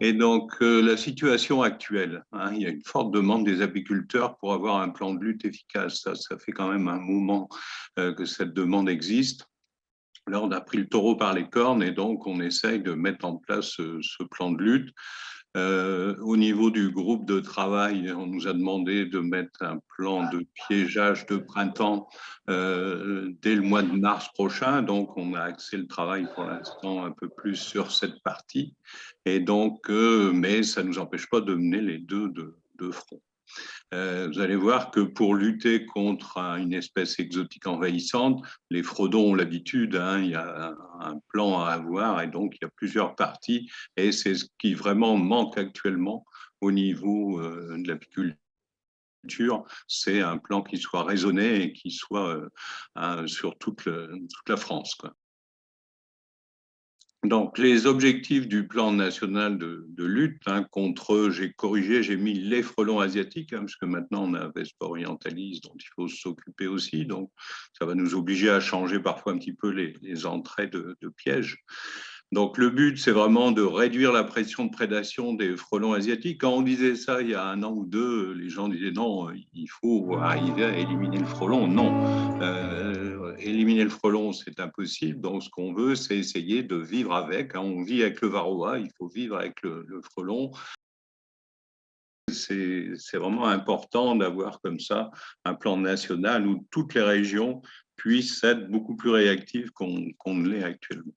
Et donc, la situation actuelle, hein, il y a une forte demande des apiculteurs pour avoir un plan de lutte efficace. Ça fait quand même un moment que cette demande existe. Là, on a pris le taureau par les cornes et donc on essaye de mettre en place ce plan de lutte. Au niveau du groupe de travail, on nous a demandé de mettre un plan de piégeage de printemps dès le mois de mars prochain. Donc, on a axé le travail pour l'instant un peu plus sur cette partie. Et donc, mais ça ne nous empêche pas de mener les deux de front. Vous allez voir que pour lutter contre une espèce exotique envahissante, les frelons ont l'habitude, hein, il y a un plan à avoir et donc il y a plusieurs parties et c'est ce qui vraiment manque actuellement au niveau de l'apiculture. C'est un plan qui soit raisonné et qui soit sur toute la France, quoi. Donc, les objectifs du plan national de lutte hein, contre, j'ai corrigé, j'ai mis les frelons asiatiques, hein, parce que maintenant on a Vespa orientalis dont il faut s'occuper aussi. Donc, ça va nous obliger à changer parfois un petit peu les entrées de pièges. Donc, le but, c'est vraiment de réduire la pression de prédation des frelons asiatiques. Quand on disait ça il y a un an ou deux, les gens disaient non, il faut arriver à éliminer le frelon. Non, éliminer le frelon, c'est impossible. Donc, ce qu'on veut, c'est essayer de vivre avec. On vit avec le varroa, il faut vivre avec le frelon. C'est vraiment important d'avoir comme ça un plan national où toutes les régions puissent être beaucoup plus réactives qu'on ne l'est actuellement.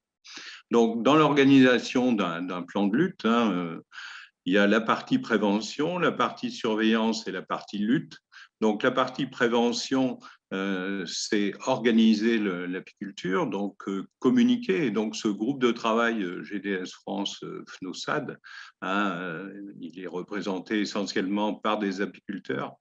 Donc, dans l'organisation d'un plan de lutte, hein, il y a la partie prévention, la partie surveillance et la partie lutte. Donc, la partie prévention, c'est organiser l'apiculture, donc communiquer. Et donc, ce groupe de travail GDS France FNOSAD, hein, il est représenté essentiellement par des apiculteurs.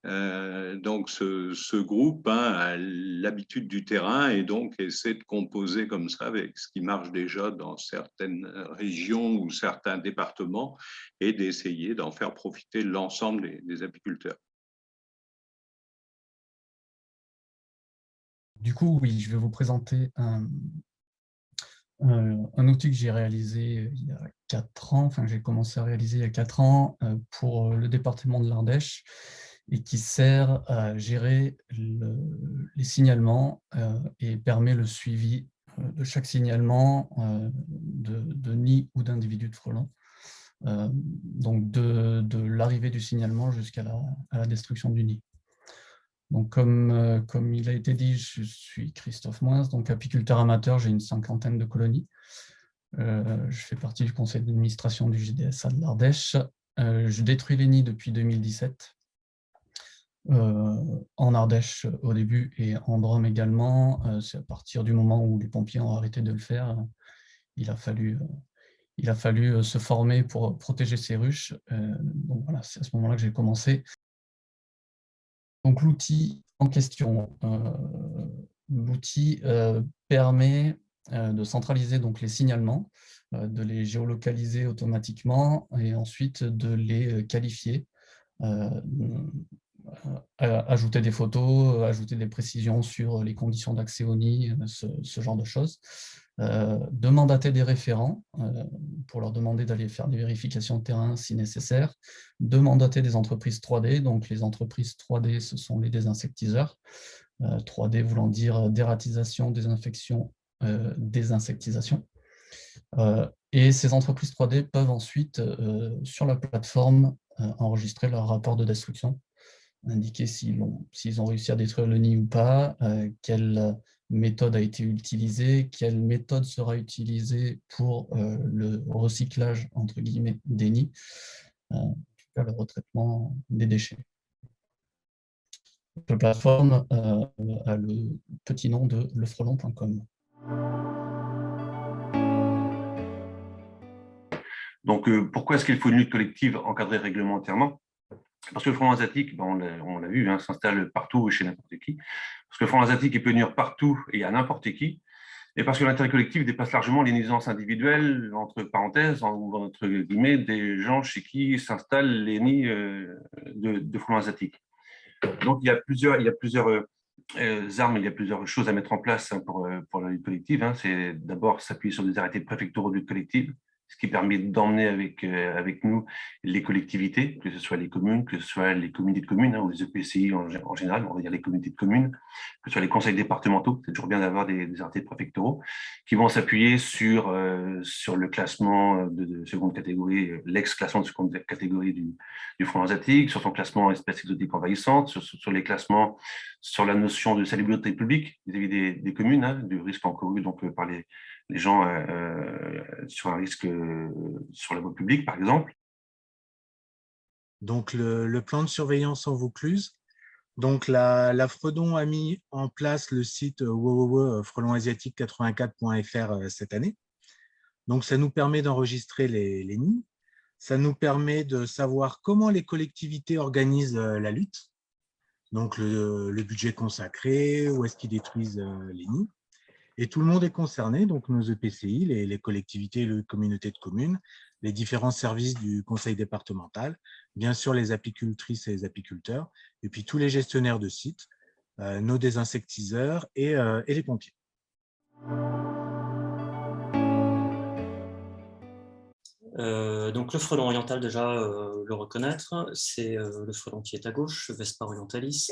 Donc, ce groupe hein, a l'habitude du terrain et donc essaie de composer comme ça avec ce qui marche déjà dans certaines régions ou certains départements et d'essayer d'en faire profiter l'ensemble des apiculteurs. Du coup, oui, je vais vous présenter un outil que j'ai réalisé il y a 4 ans, enfin j'ai commencé à réaliser il y a 4 ans pour le département de l'Ardèche et qui sert à gérer les signalements et permet le suivi de chaque signalement de nid ou d'individus de frelons. Donc de l'arrivée du signalement jusqu'à la destruction du nid. Donc comme il a été dit, je suis Christophe Moins, donc apiculteur amateur, j'ai une 50aine de colonies. Je fais partie du conseil d'administration du GDSA de l'Ardèche. Je détruis les nids depuis 2017, en Ardèche au début et en Drôme également. C'est à partir du moment où les pompiers ont arrêté de le faire, il a fallu se former pour protéger ces ruches. Donc voilà, c'est à ce moment-là que j'ai commencé. Donc l'outil en question, l'outil permet de centraliser donc les signalements, de les géolocaliser automatiquement et ensuite de les qualifier, ajouter des photos, ajouter des précisions sur les conditions d'accès au nid, ce genre de choses. De mandater des référents pour leur demander d'aller faire des vérifications de terrain si nécessaire, de mandater des entreprises 3D. Donc les entreprises 3D, ce sont les désinsectiseurs. 3D voulant dire dératisation, désinfection, désinsectisation. Et ces entreprises 3D peuvent ensuite, sur la plateforme, enregistrer leur rapport de destruction, indiquer s'ils ont réussi à détruire le nid ou pas, quelle méthode a été utilisée, quelle méthode sera utilisée pour le recyclage, entre guillemets, des nids, en tout cas le retraitement des déchets. La plateforme a le petit nom de lefrelon.com. Donc, pourquoi est-ce qu'il faut une lutte collective encadrée réglementairement? Parce que le frelon asiatique, on l'a vu, hein, s'installe partout chez n'importe qui. Parce que le frelon asiatique peut venir partout et à n'importe qui. Et parce que l'intérêt collectif dépasse largement les nuisances individuelles, entre parenthèses, ou entre guillemets, des gens chez qui s'installent les nids de frelons asiatiques. Donc, il y a plusieurs armes, il y a plusieurs choses à mettre en place hein, pour la lutte collective. Hein. C'est d'abord s'appuyer sur des arrêtés préfectoraux de lutte collective, ce qui permet d'emmener avec nous les collectivités, que ce soit les communes, que ce soit les communautés de communes, ou les EPCI en général, on va dire les communautés de communes, que ce soit les conseils départementaux, c'est toujours bien d'avoir des arrêtés préfectoraux, qui vont s'appuyer sur le classement de seconde catégorie, l'ex-classement de seconde catégorie du frelon asiatique, sur son classement espèces exotiques envahissantes, sur les classements, sur la notion de salubrité publique vis-à-vis des communes, du risque encouru donc par les gens sur un risque sur la voie publique, par exemple. Donc, le plan de surveillance en Vaucluse. Donc, la Fredon a mis en place le site frelonasiatique84.fr cette année. Donc, ça nous permet d'enregistrer les nids. Ça nous permet de savoir comment les collectivités organisent la lutte. Donc, le budget consacré, où est-ce qu'ils détruisent les nids. Et tout le monde est concerné, donc nos EPCI, les collectivités, les communautés de communes, les différents services du conseil départemental, bien sûr les apicultrices et les apiculteurs, et puis tous les gestionnaires de sites, nos désinsectiseurs et les pompiers. Donc le frelon oriental, déjà, le reconnaître, c'est le frelon qui est à gauche, Vespa orientalis,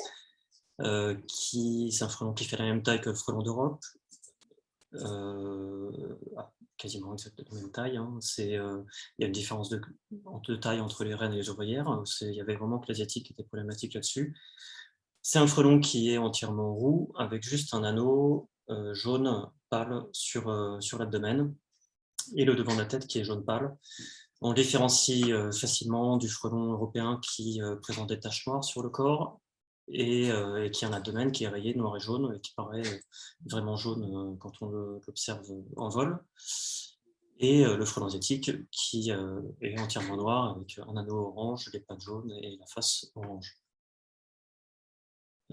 c'est un frelon qui fait la même taille que le frelon d'Europe, quasiment exactement la même taille. Hein. Il y a une différence de taille entre les reines et les ouvrières. Il y avait vraiment que l'asiatique qui était problématique là-dessus. C'est un frelon qui est entièrement roux, avec juste un anneau jaune pâle sur l'abdomen, et le devant de la tête qui est jaune pâle. On le différencie facilement du frelon européen qui présente des taches noires sur le corps, et qui a un abdomen qui est rayé noir et jaune et qui paraît vraiment jaune quand on l'observe en vol. Et le frelon asiatique qui est entièrement noir avec un anneau orange, les pattes jaunes et la face orange.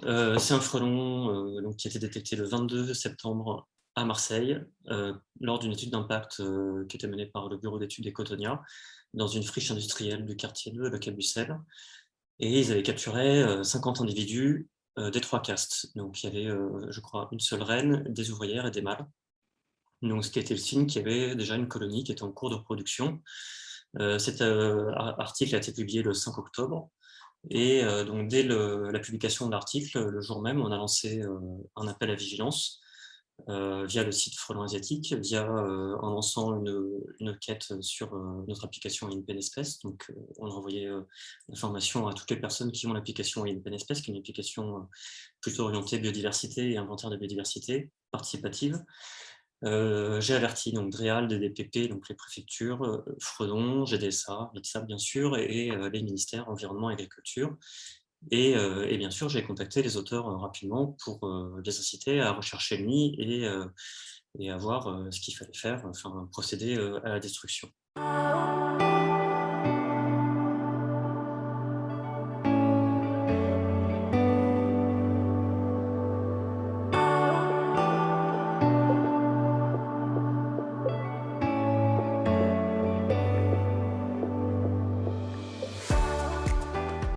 C'est un frelon donc, qui a été détecté le 22 septembre à Marseille lors d'une étude d'impact qui était menée par le bureau d'études des Cotonnias dans une friche industrielle du quartier de Le Cabucel. Et ils avaient capturé 50 individus des 3 castes. Donc il y avait, je crois, une seule reine, des ouvrières et des mâles. Donc, ce qui était le signe qu'il y avait déjà une colonie qui était en cours de reproduction. Cet article a été publié le 5 octobre. Et donc, dès la publication de l'article, le jour même, on a lancé un appel à vigilance via le site Frelon Asiatique, en lançant une quête sur notre application INPN Espèce. Donc, on a envoyé l'information à toutes les personnes qui ont l'application INPN Espèce, qui est une application plutôt orientée biodiversité et inventaire de biodiversité participative. J'ai averti donc DREAL, DDPP, donc les préfectures, Fredon, GDSA, l'ITSAP bien sûr, et les ministères environnement et agriculture. Et bien sûr, j'ai contacté les auteurs rapidement pour les inciter à rechercher le nid et à voir ce qu'il fallait faire, enfin procéder à la destruction.